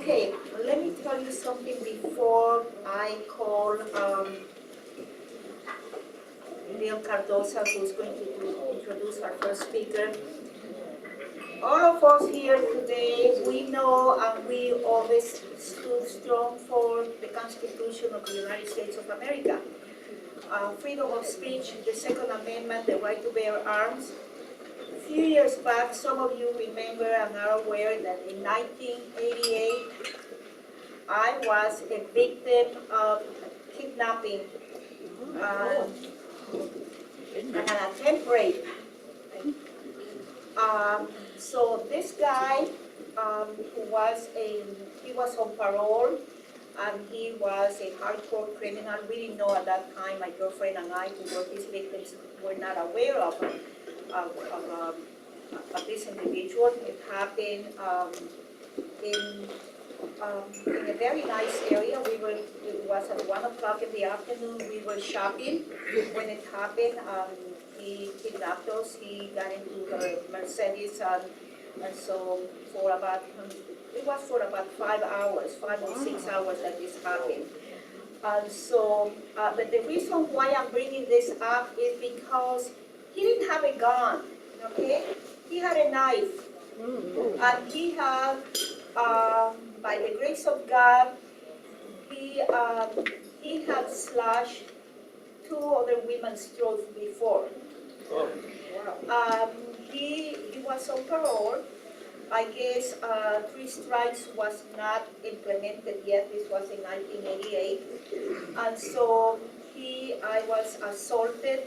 Okay, let me tell you something before I call Bill Cardoza, who's going to introduce our first speaker. All of us here today, we know and we always stood strong for the Constitution of the United States of America. Freedom of speech, the Second Amendment, the right to bear arms. A few years back, some of you remember and are aware that in 1988, I was a victim of kidnapping and an attempt rape. So this guy, he was on parole, and he was a hardcore criminal. We didn't know at that time, my girlfriend and I, who were his victims, were not aware of this individual. It happened in a very nice area. It was at 1 o'clock in the afternoon. We were shopping when it happened. He kidnapped us. He got into the Mercedes, and so it was for about 5 hours, 5 or 6 hours that this happened. And so, but the reason why I'm bringing this up is because he didn't have a gun, okay? He had a knife, and he had, by the grace of God, he had slashed 2 other women's throats before. He was on parole. I guess 3 strikes was not implemented yet. This was in 1988. And so I was assaulted.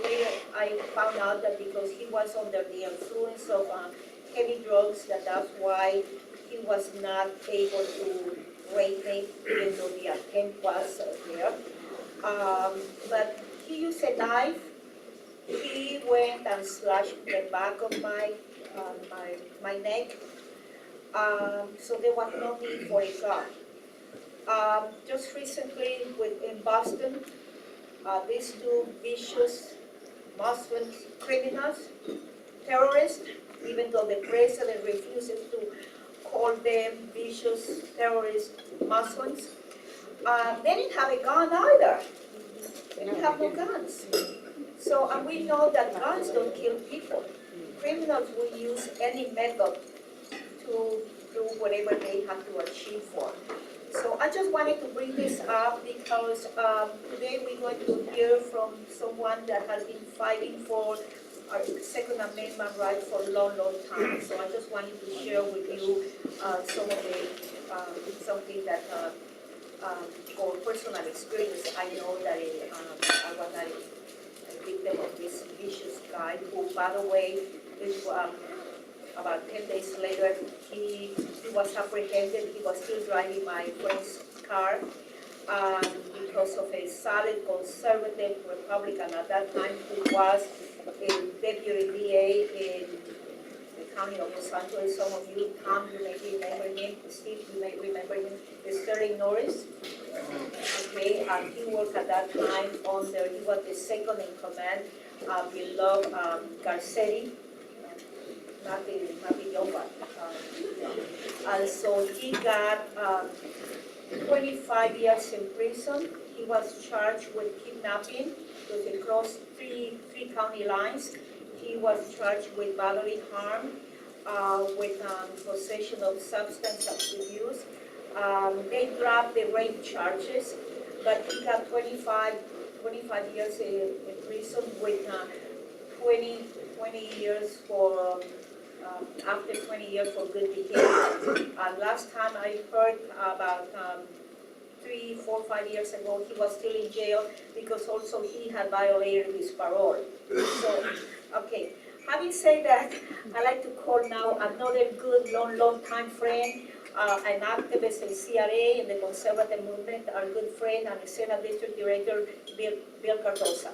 Later I found out that because he was under the influence of heavy drugs, that's why he was not able to rape me, even though the attempt was there. But he used a knife. He went and slashed the back of my neck. So there was no need for a gun. Just recently in Boston, these 2 vicious Muslim criminals, terrorists, even though the president refuses to call them vicious terrorist Muslims, they didn't have a gun either. They didn't have no guns. So, and we know that guns don't kill people. Criminals will use any method to do whatever they have to achieve for. So I just wanted to bring this up because today we're going to hear from someone that has been fighting for our Second Amendment right for a long, long time. So I just wanted to share with you some of the, something that, for personal experience, I know that I was not a victim of this vicious guy who, by the way, about 10 days later, he was apprehended. He was still driving my friend's car because of a solid conservative Republican at that time who was a deputy DA in the county of Los Angeles. Some of you, Tom, you may remember him. Steve, you may remember him. Sterling Norris. Okay, he worked at that time he was the second in command, below Garcetti. Not the young one. And so he got 25 years in prison. He was charged with kidnapping because he crossed three county lines. He was charged with bodily harm, with possession of substance abuse. They dropped the rape charges, but he got 25 years in prison with 20 years for after 20 years for good behavior. Last time I heard about 3, 4, 5 years ago, he was still in jail because also he had violated his parole. So, okay. Having said that, I'd like to call now another good, long time friend, an activist in CRA in the conservative movement, our good friend and the Senate District Director, Bill Cardoza.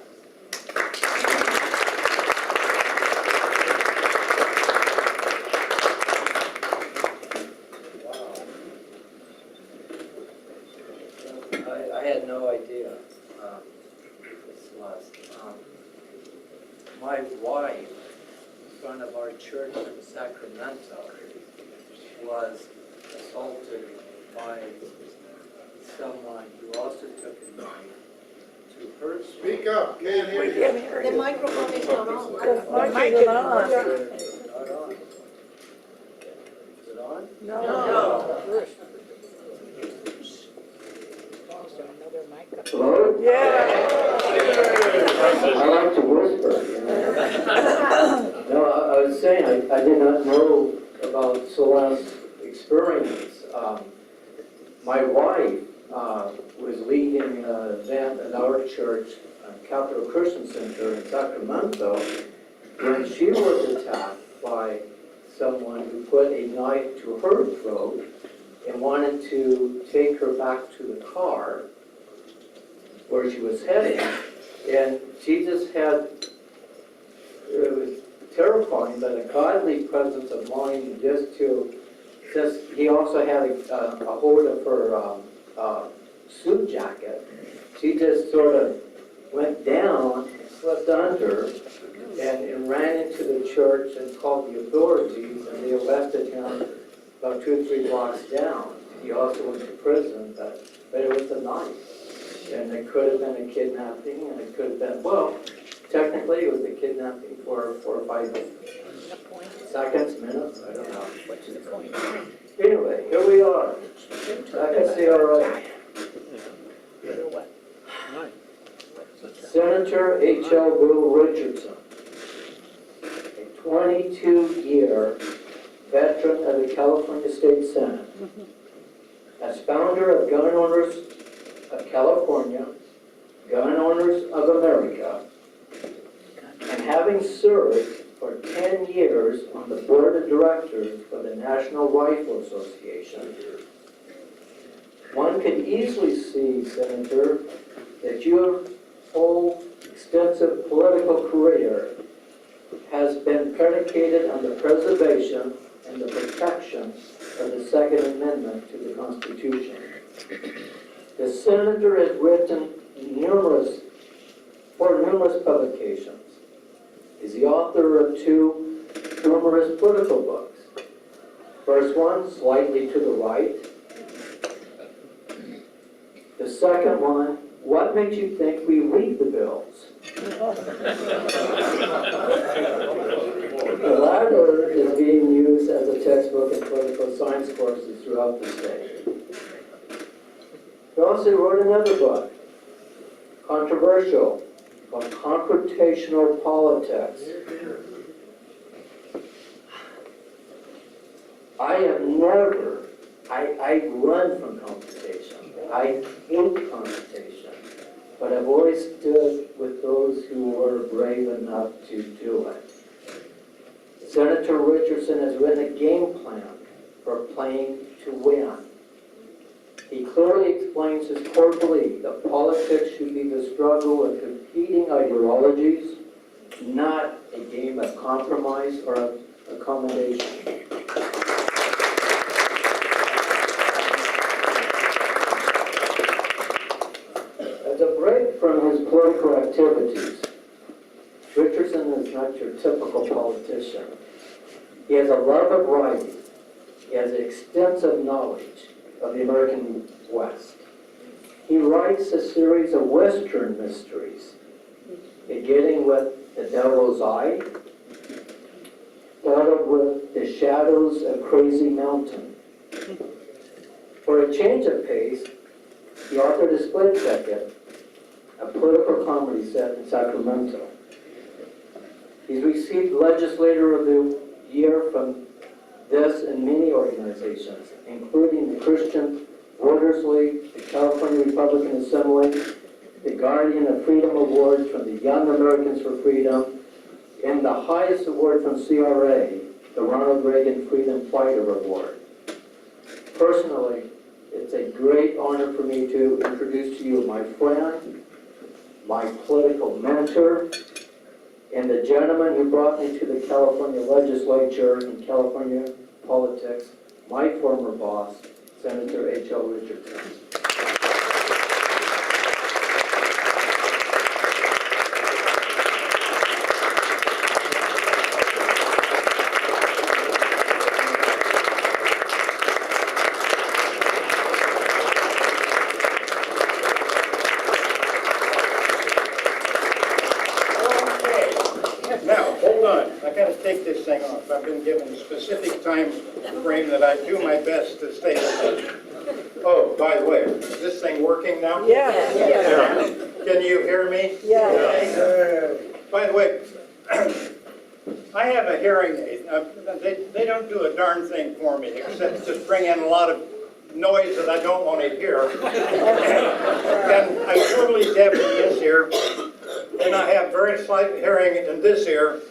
I had no idea this was. My wife, in front of our church in Sacramento, was assaulted by someone who also took a knife to hurt. Speak up, can't hear you. The microphone is not on. Not on. Is it on? No. Hello? Yeah. I like to whisper. No, I was saying, I did not know about Celeste's experience. My wife was leading an event at our church, Capital Christian Center in Sacramento, when she was attacked by someone who put a knife to her throat and wanted to take her back to the car where she was heading. And she just had, it was terrifying, but a godly presence of mind he also had a hold of her suit jacket. She just sort of went down, slipped under, and ran into the church and called the authorities, and they arrested him about 2 or 3 blocks down. He also went to prison, but it was a knife. And it could have been a kidnapping, and it could have been, well, technically it was a kidnapping for 4 or 5 seconds, minutes, I don't know. Anyway, here we are. Back at CRA. Senator H.L. Bill Richardson, a 22-year veteran of the California State Senate. As founder of Gun Owners of California, Gun Owners of America, and having served for 10 years on the board of directors for the National Rifle Association, one could easily see, Senator, that your whole extensive political career has been predicated on the preservation and the protection of the Second Amendment to the Constitution. The senator has written for numerous publications. He's the author of 2 numerous political books. First one, Slightly to the Right. The second one, What Makes You Think We Read the Bills? The latter is being used as a textbook in political science courses throughout the state. He also wrote another book, controversial, called Confrontational Politics. I run from confrontation. I hate confrontation. But I've always stood with those who were brave enough to do it. Senator Richardson has written a game plan for playing to win. He clearly explains his core belief that politics should be the struggle of competing ideologies, not a game of compromise or accommodation. As a break from his political activities, Richardson is not your typical politician. He has a love of writing. He has extensive knowledge of the American West. He writes a series of Western mysteries, beginning with The Devil's Eye, followed with The Shadows of Crazy Mountain. For a change of pace, he authored a Split Second, a political comedy set in Sacramento. He's received Legislator of the Year from this and many organizations, including the Christian Voters League, the California Republican Assembly, the Guardian of Freedom Award from the Young Americans for Freedom, and the highest award from CRA, the Ronald Reagan Freedom Fighter Award. Personally, it's a great honor for me to introduce to you my friend, my political mentor, and the gentleman who brought me to the California legislature and California politics, my former boss, Senator H.L. Richardson. take this thing off. I've been given a specific time frame that I do my best to stay with. Oh, by the way, is this thing working now? Yeah. Can you hear me? Yeah. By the way, I have a hearing aid. They don't do a darn thing for me except just bring in a lot of noise that I don't want to hear. And I'm totally deaf in this ear, and I have very slight hearing in this ear.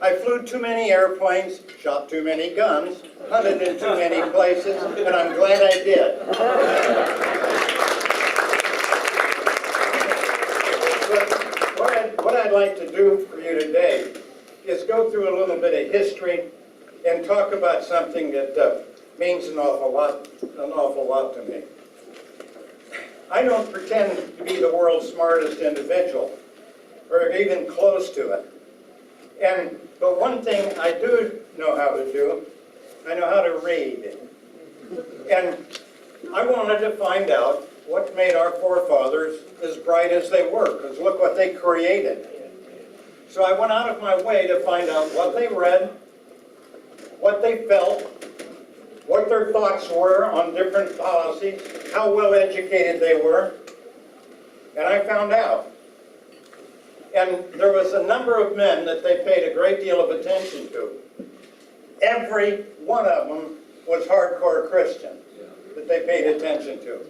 I flew too many airplanes, shot too many guns, hunted in too many places, and I'm glad I did. But what I'd like to do for you today is go through a little bit of history and talk about something that means an awful lot to me. I don't pretend to be the world's smartest individual, or even close to it. But one thing I do know how to do, I know how to read. And I wanted to find out what made our forefathers as bright as they were, because look what they created. So I went out of my way to find out what they read, what they felt, what their thoughts were on different policies, how well educated they were, and I found out. And there was a number of men that they paid a great deal of attention to. Every one of them was hardcore Christian that they paid attention to.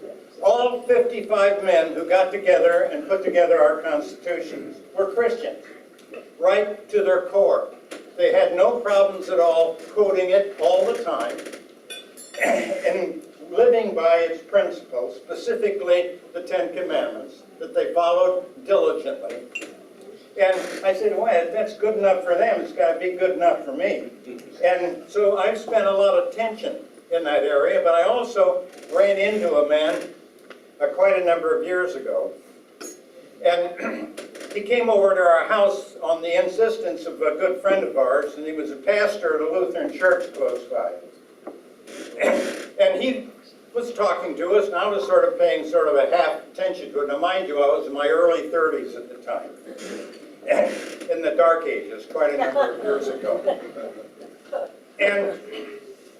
All 55 men who got together and put together our Constitution were Christians, right to their core. They had no problems at all quoting it all the time and living by its principles, specifically the Ten Commandments, that they followed diligently. And I said, well, that's good enough for them. It's got to be good enough for me. And so I've spent a lot of tension in that area, but I also ran into a man quite a number of years ago. And he came over to our house on the insistence of a good friend of ours, and he was a pastor at a Lutheran church close by. And he was talking to us, and I was sort of paying sort of a half attention to it. Now, mind you, I was in my early 30s at the time, in the dark ages, quite a number of years ago. And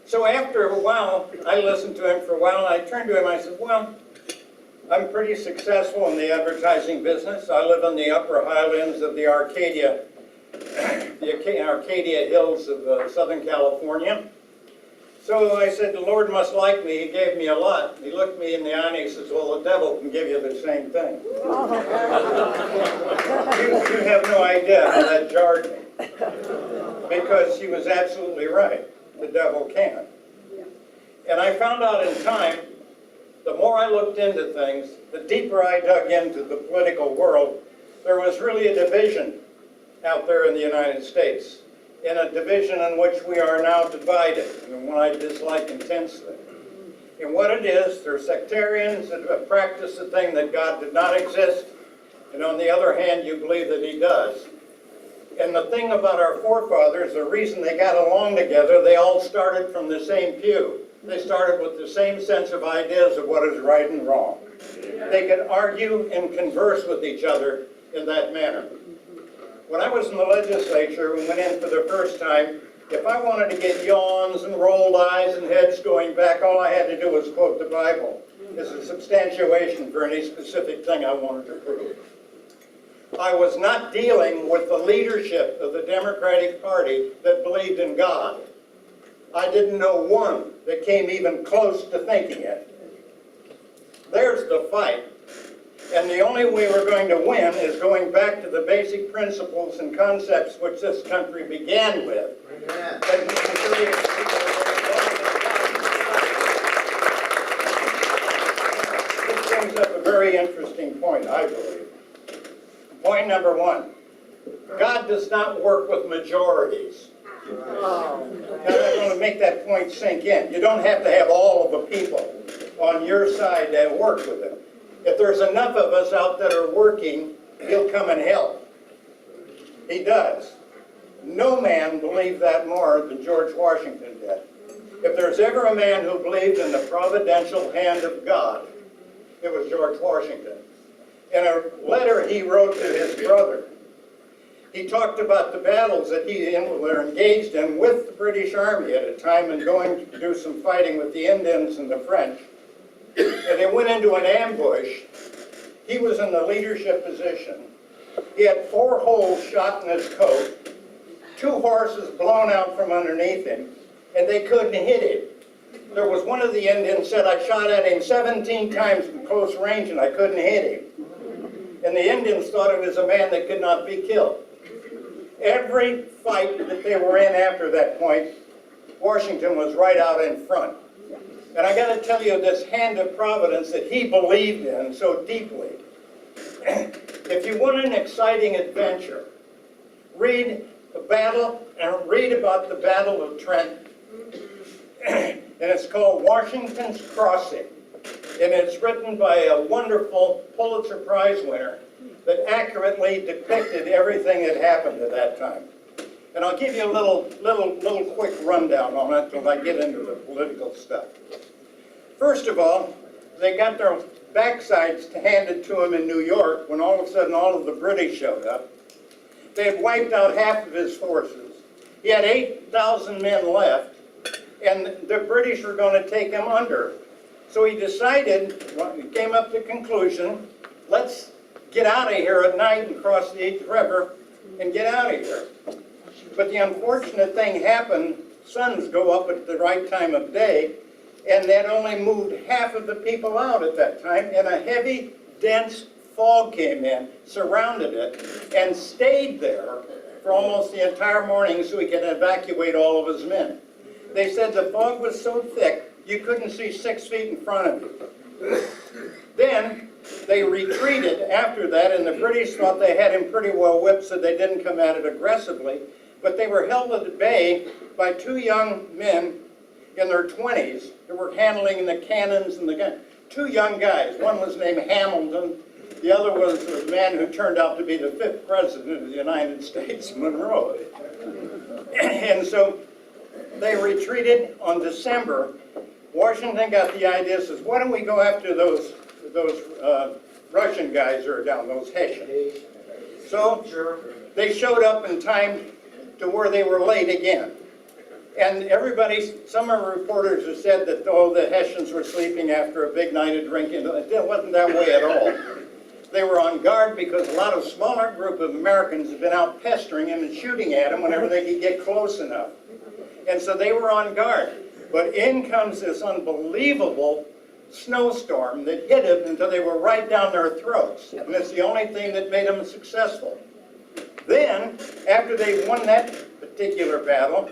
so after a while, I listened to him for a while, and I turned to him, I said, well, I'm pretty successful in the advertising business. I live in the upper highlands of the Arcadia hills of Southern California. So I said, the Lord must like me. He gave me a lot. He looked me in the eye and he says, well, the devil can give you the same thing. You have no idea how that jarred me. Because he was absolutely right. The devil can. And I found out in time, the more I looked into things, the deeper I dug into the political world, there was really a division out there in the United States, in a division in which we are now divided, and one I dislike intensely. And what it is, there are sectarians that practice the thing that God did not exist, and on the other hand, you believe that He does. And the thing about our forefathers, the reason they got along together, they all started from the same pew. They started with the same sense of ideas of what is right and wrong. They could argue and converse with each other in that manner. When I was in the legislature and went in for the first time, if I wanted to get yawns and rolled eyes and heads going back, all I had to do was quote the Bible as a substantiation for any specific thing I wanted to prove. I was not dealing with the leadership of the Democratic Party that believed in God. I didn't know one that came even close to thinking it. There's the fight. And the only way we're going to win is going back to the basic principles and concepts which this country began with. This brings up a very interesting point, I believe. Point number one, God does not work with majorities. Now, I'm going to make that point sink in. You don't have to have all of the people on your side to work with Him. If there's enough of us out that are working, He'll come and help. He does. No man believed that more than George Washington did. If there's ever a man who believed in the providential hand of God, it was George Washington. In a letter he wrote to his brother, He talked about the battles that he were engaged in with the British Army at a time and going to do some fighting with the Indians and the French. And they went into an ambush. He was in the leadership position. He had 4 holes shot in his coat, 2 horses blown out from underneath him, and they couldn't hit him. There was one of the Indians said, I shot at him 17 times from close range and I couldn't hit him. And the Indians thought it was a man that could not be killed. Every fight that they were in after that point, Washington was right out in front. And I got to tell you, this hand of Providence that he believed in so deeply. If you want an exciting adventure, read the battle and read about the Battle of Trenton. And it's called Washington's Crossing. And it's written by a wonderful Pulitzer Prize winner that accurately depicted everything that happened at that time. And I'll give you a little quick rundown on it until I get into the political stuff. First of all, they got their backsides handed to him in New York when all of a sudden all of the British showed up. They had wiped out half of his forces. He had 8,000 men left, and the British were going to take him under. So he decided, he came up to the conclusion, let's get out of here at night and cross the East River and get out of here. But the unfortunate thing happened, suns go up at the right time of day, and that only moved half of the people out at that time, and a heavy, dense fog came in, surrounded it, and stayed there for almost the entire morning so he could evacuate all of his men. They said the fog was so thick, you couldn't see 6 feet in front of you. Then they retreated after that, and the British thought they had him pretty well whipped, so they didn't come at it aggressively. But they were held at bay by 2 young men in their 20s who were handling the cannons and the guns. 2 young guys. One was named Hamilton. The other was a man who turned out to be the 5th president of the United States, Monroe. And so they retreated on December. Washington got the idea, says, why don't we go after those Russian guys who are down, those Hessians. So they showed up in time to where they were late again. And everybody, some of the reporters have said that, oh, the Hessians were sleeping after a big night of drinking. It wasn't that way at all. They were on guard because a lot of smaller group of Americans had been out pestering him and shooting at him whenever they could get close enough. And so they were on guard. But in comes this unbelievable snowstorm that hit them until they were right down their throats. And it's the only thing that made them successful. Then, after they won that particular battle,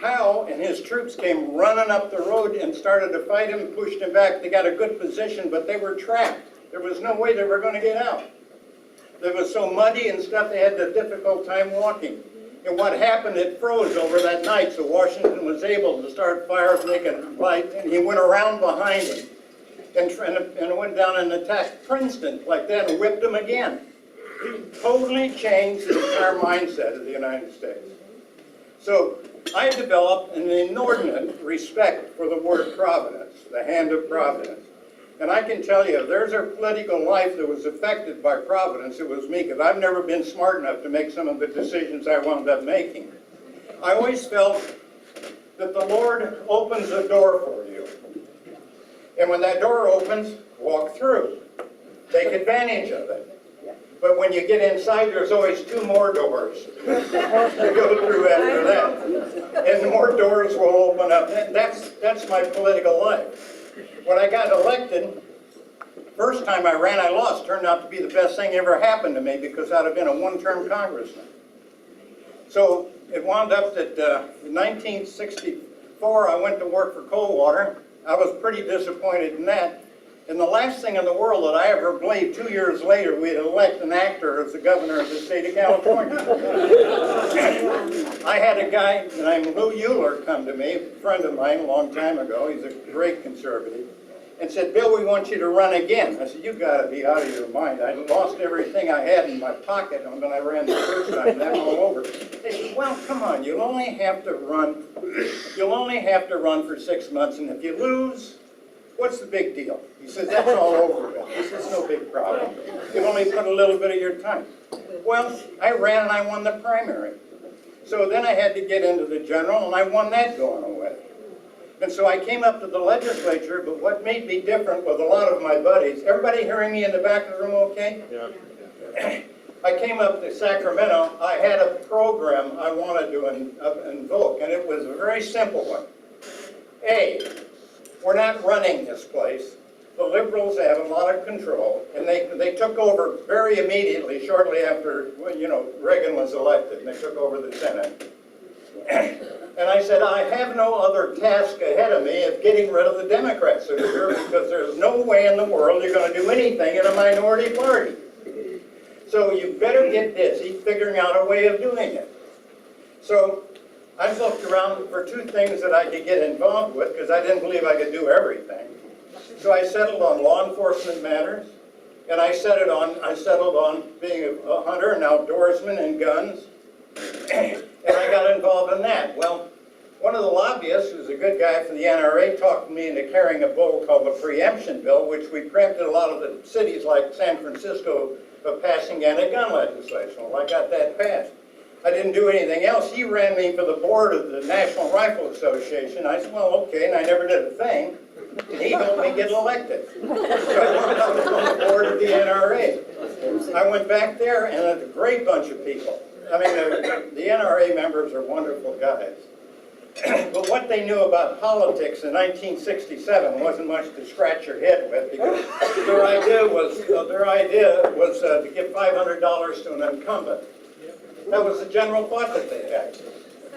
Howe and his troops came running up the road and started to fight him, pushed him back. They got a good position, but they were trapped. There was no way they were going to get out. It was so muddy and stuff, they had a difficult time walking. And what happened, it froze over that night, so Washington was able to start fires, making light, and he went around behind him and went down and attacked Princeton like that and whipped him again. He totally changed the entire mindset of the United States. So I developed an inordinate respect for the word providence, the hand of providence. And I can tell you, if there's a political life that was affected by providence, it was me, because I've never been smart enough to make some of the decisions I wound up making. I always felt that the Lord opens a door for you. And when that door opens, walk through. Take advantage of it. But when you get inside, there's always 2 more doors to go through after that. And more doors will open up. That's my political life. When I got elected, first time I ran, I lost. Turned out to be the best thing ever happened to me because I'd have been a 1-term congressman. So it wound up that in 1964, I went to work for Coldwater. I was pretty disappointed in that. And the last thing in the world that I ever believed, 2 years later, we'd elect an actor as the governor of the state of California. I had a guy named Lou Euler come to me, a friend of mine a long time ago. He's a great conservative. And said, Bill, we want you to run again. I said, you got to be out of your mind. I lost everything I had in my pocket when I ran the first time, then all over. They said, well, come on, you'll only have to run for 6 months, and if you lose, what's the big deal? He says, that's all over with. He says, no big problem. You only put a little bit of your time. Well, I ran and I won the primary. So then I had to get into the general, and I won that going away. And so I came up to the legislature, but what made me different with a lot of my buddies, everybody hearing me in the back of the room okay? Yeah. I came up to Sacramento, I had a program I wanted to invoke, and it was a very simple one. A, we're not running this place. The liberals have a lot of control, and they took over very immediately, shortly after, Reagan was elected, and they took over the Senate. And I said, I have no other task ahead of me of getting rid of the Democrats that are here, because there's no way in the world you're going to do anything in a minority party. So you better get busy figuring out a way of doing it. So I looked around for two things that I could get involved with, because I didn't believe I could do everything. So I settled on law enforcement matters, and I settled on being a hunter and outdoorsman and guns, and I got involved in that. Well, one of the lobbyists, who's a good guy from the NRA, talked me into carrying a bill called the preemption bill, which we preempted a lot of the cities like San Francisco of passing anti-gun legislation. Well, I got that passed. I didn't do anything else. He ran me for the board of the National Rifle Association. I said, well, okay, and I never did a thing. And he helped me get elected. So I wound up on the board of the NRA. I went back there, and a great bunch of people. I mean, the NRA members are wonderful guys. But what they knew about politics in 1967 wasn't much to scratch your head with, because their idea was to give $500 to an incumbent. That was the general thought that they had.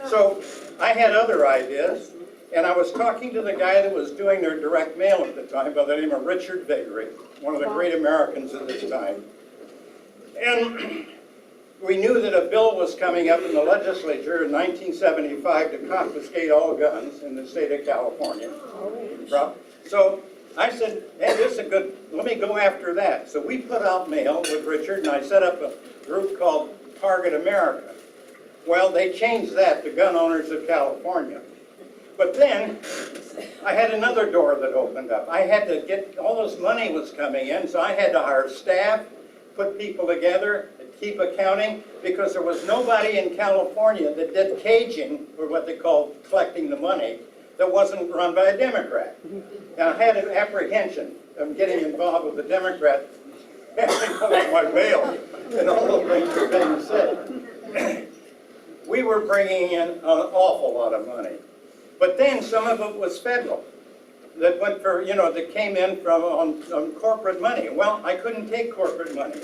So I had other ideas, and I was talking to the guy that was doing their direct mail at the time by the name of Richard Viguerie, one of the great Americans of this time. And we knew that a bill was coming up in the legislature in 1975 to confiscate all guns in the state of California. So I said, hey, this is a good, let me go after that. So we put out mail with Richard, and I set up a group called Target America. Well, they changed that to Gun Owners of California. But then I had another door that opened up. I had to get, all this money was coming in, so I had to hire staff, put people together, keep accounting, because there was nobody in California that did caging, or what they call collecting the money, that wasn't run by a Democrat. And I had an apprehension of getting involved with the Democrat, my mail, and all the things that were being said. We were bringing in an awful lot of money. But then some of it was federal, that went for, that came in from on corporate money. Well, I couldn't take corporate money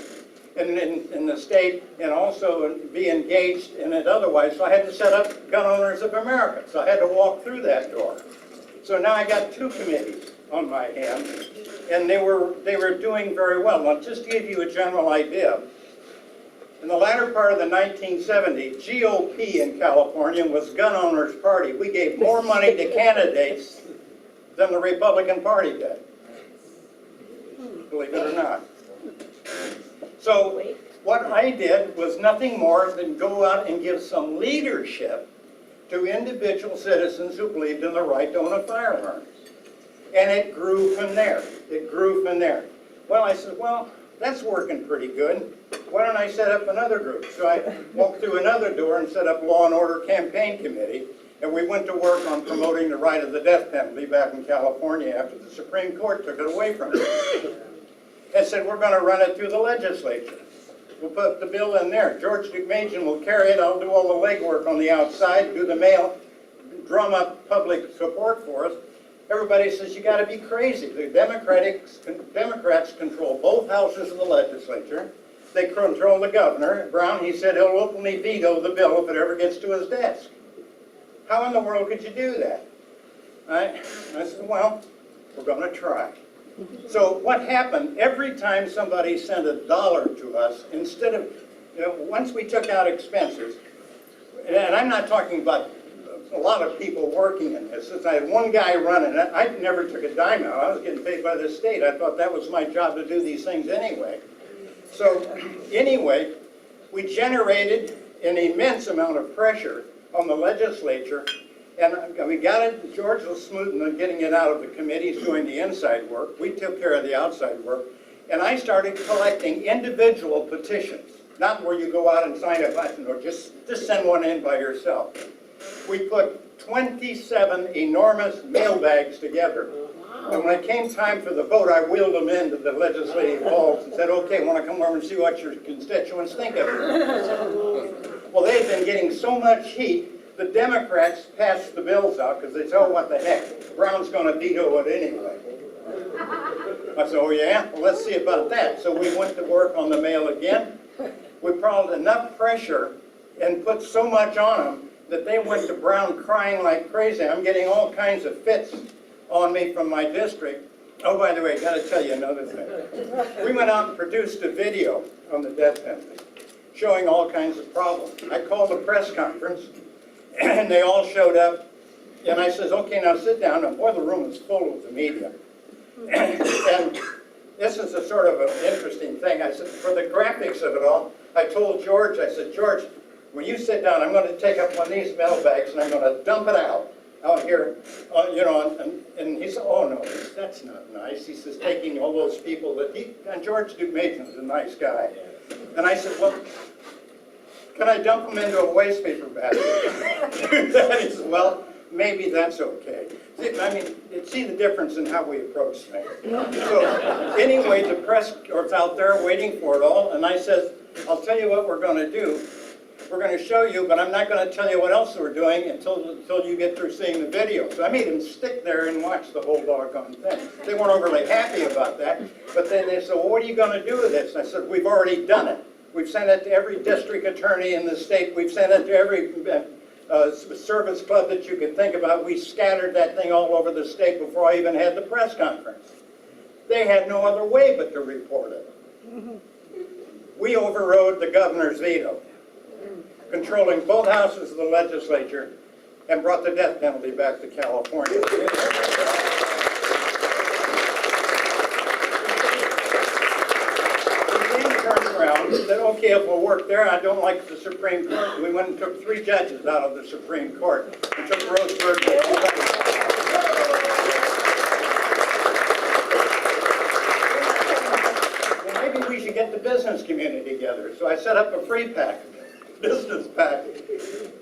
in the state and also be engaged in it otherwise, so I had to set up Gun Owners of America. So I had to walk through that door. So now I got two committees on my hands, and they were doing very well. Now, just to give you a general idea, in the latter part of the 1970s, GOP in California was Gun Owners Party. We gave more money to candidates than the Republican Party did, believe it or not. So what I did was nothing more than go out and give some leadership to individual citizens who believed in the right to own a firearm. And it grew from there. It grew from there. Well, I said, well, that's working pretty good. Why don't I set up another group? So I walked through another door and set up Law and Order Campaign Committee, and we went to work on promoting the right of the death penalty back in California after the Supreme Court took it away from us. And said, we're going to run it through the legislature. We'll put the bill in there. George DeMajan will carry it. I'll do all the legwork on the outside, do the mail, drum up public support for us. Everybody says, you got to be crazy. The Democrats control both houses of the legislature. They control the governor. Brown, he said he'll openly veto the bill if it ever gets to his desk. How in the world could you do that? I said, well, we're going to try. So what happened, every time somebody sent $1 to us, instead of, once we took out expenses, and I'm not talking about a lot of people working in this. Since I had one guy running it, I never took a dime out. I was getting paid by the state. I thought that was my job to do these things anyway. So anyway, we generated an immense amount of pressure on the legislature, and we got it. George was smooth in getting it out of the committees, doing the inside work. We took care of the outside work, and I started collecting individual petitions Not where you go out and sign a button, or just send one in by yourself. We put 27 enormous mailbags together. And when it came time for the vote, I wheeled them into the legislative halls and said, okay, want to come over and see what your constituents think of it? Well, they've been getting so much heat, the Democrats passed the bills out because they said, oh, what the heck, Brown's going to veto it anyway. I said, oh yeah? Well, let's see about that. So we went to work on the mail again. We brought enough pressure and put so much on them that they went to Brown crying like crazy. I'm getting all kinds of fits on me from my district. Oh, by the way, I got to tell you another thing. We went out and produced a video on the death penalty showing all kinds of problems. I called a press conference, and they all showed up, and I says, okay, now sit down, and boy, the room was full with the media. And this is a sort of an interesting thing. I said, for the graphics of it all, I told George, I said, George, when you sit down, I'm going to take up one of these mailbags, and I'm going to dump it out here, you know, and he said, oh no, that's not nice. He says, taking all those people that and George Mason's a nice guy. And I said, well, can I dump them into a waste paper basket? He said, well, maybe that's okay. See, I mean, see the difference in how we approach things. So anyway, the press was out there waiting for it all, and I said, I'll tell you what we're going to do. We're going to show you, but I'm not going to tell you what else we're doing until you get through seeing the video. So I made them stick there and watch the whole doggone thing. They weren't overly happy about that, but then they said, well, what are you going to do with this? And I said, we've already done it. We've sent it to every district attorney in the state. We've sent it to every service club that you could think about. We scattered that thing all over the state before I even had the press conference. They had no other way but to report it. We overrode the governor's veto, controlling both houses of the legislature, and brought the death penalty back to California. We then turned around and said, okay, if we'll work there, I don't like the Supreme Court. We went and took 3 judges out of the Supreme Court and took Roseburg. Get the business community together. So I set up a free pack, business pack,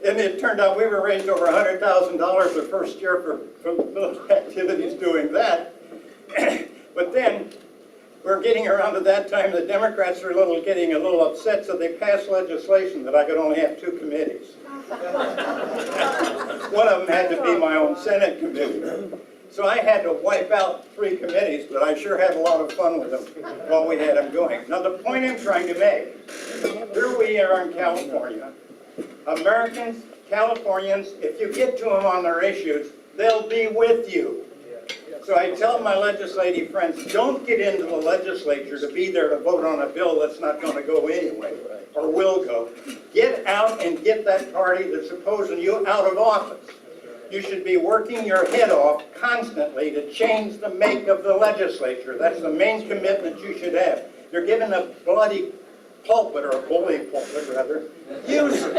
and it turned out we were raised over $100,000 the first year for those activities doing that. But then we're getting around to that time, the Democrats were getting a little upset, so they passed legislation that I could only have 2 committees. One of them had to be my own Senate committee. So I had to wipe out 3 committees, but I sure had a lot of fun with them while we had them going. Now the point I'm trying to make, here we are in California. Americans, Californians, if you get to them on their issues, they'll be with you. So I tell my legislative friends, don't get into the legislature to be there to vote on a bill that's not going to go anyway, or will go. Get out and get that party that's opposing you out of office. You should be working your head off constantly to change the make of the legislature. That's the main commitment you should have. You're given a bloody pulpit, or a bully pulpit rather. Use it.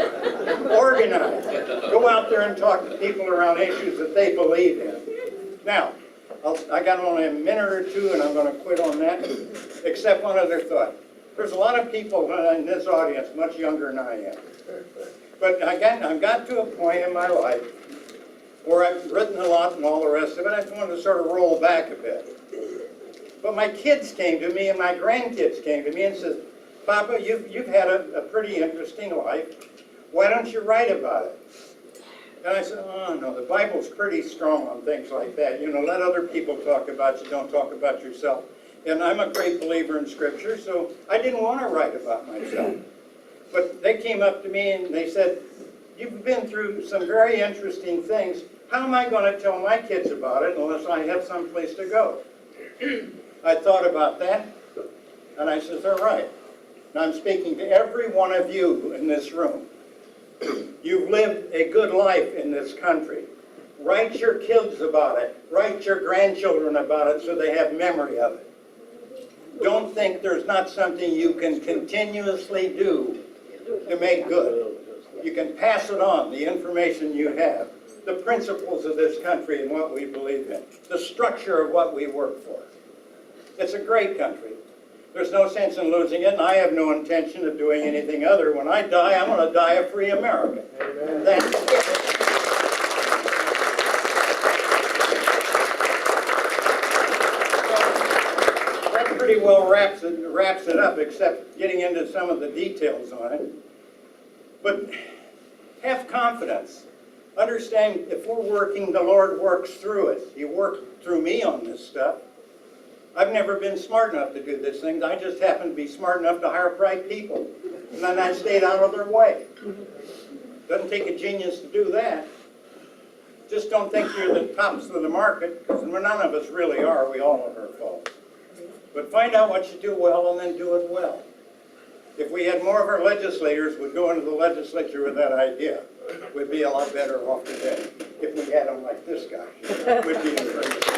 Organize. Go out there and talk to people around issues that they believe in. Now, I got only a minute or 2 and I'm going to quit on that, except one other thought. There's a lot of people in this audience much younger than I am. But I've got to a point in my life where I've written a lot and all the rest of it. I just wanted to sort of roll back a bit. But my kids came to me and my grandkids came to me and said, Papa, you've had a pretty interesting life. Why don't you write about it? And I said, oh no, the Bible's pretty strong on things like that. You know, let other people talk about you, don't talk about yourself. And I'm a great believer in Scripture, so I didn't want to write about myself. But they came up to me and they said, you've been through some very interesting things. How am I going to tell my kids about it unless I have some place to go? I thought about that, and I said, all right. And I'm speaking to every one of you in this room. You've lived a good life in this country. Write your kids about it. Write your grandchildren about it so they have memory of it. Don't think there's not something you can continuously do to make good. You can pass it on, the information you have, the principles of this country and what we believe in, the structure of what we work for. It's a great country. There's no sense in losing it, and I have no intention of doing anything other. When I die, I'm going to die a free American. Amen. That's it. That pretty well wraps it up, except getting into some of the details on it. But have confidence. Understand, if we're working, the Lord works through us. He worked through me on this stuff. I've never been smart enough to do these things. I just happen to be smart enough to hire bright people. And then I stayed out of their way. Doesn't take a genius to do that. Just don't think you're the tops of the market, because none of us really are. We all have our faults. But find out what you do well and then do it well. If we had more of our legislators would go into the legislature with that idea, we'd be a lot better off today. If we had them like this guy, we'd be in great shape.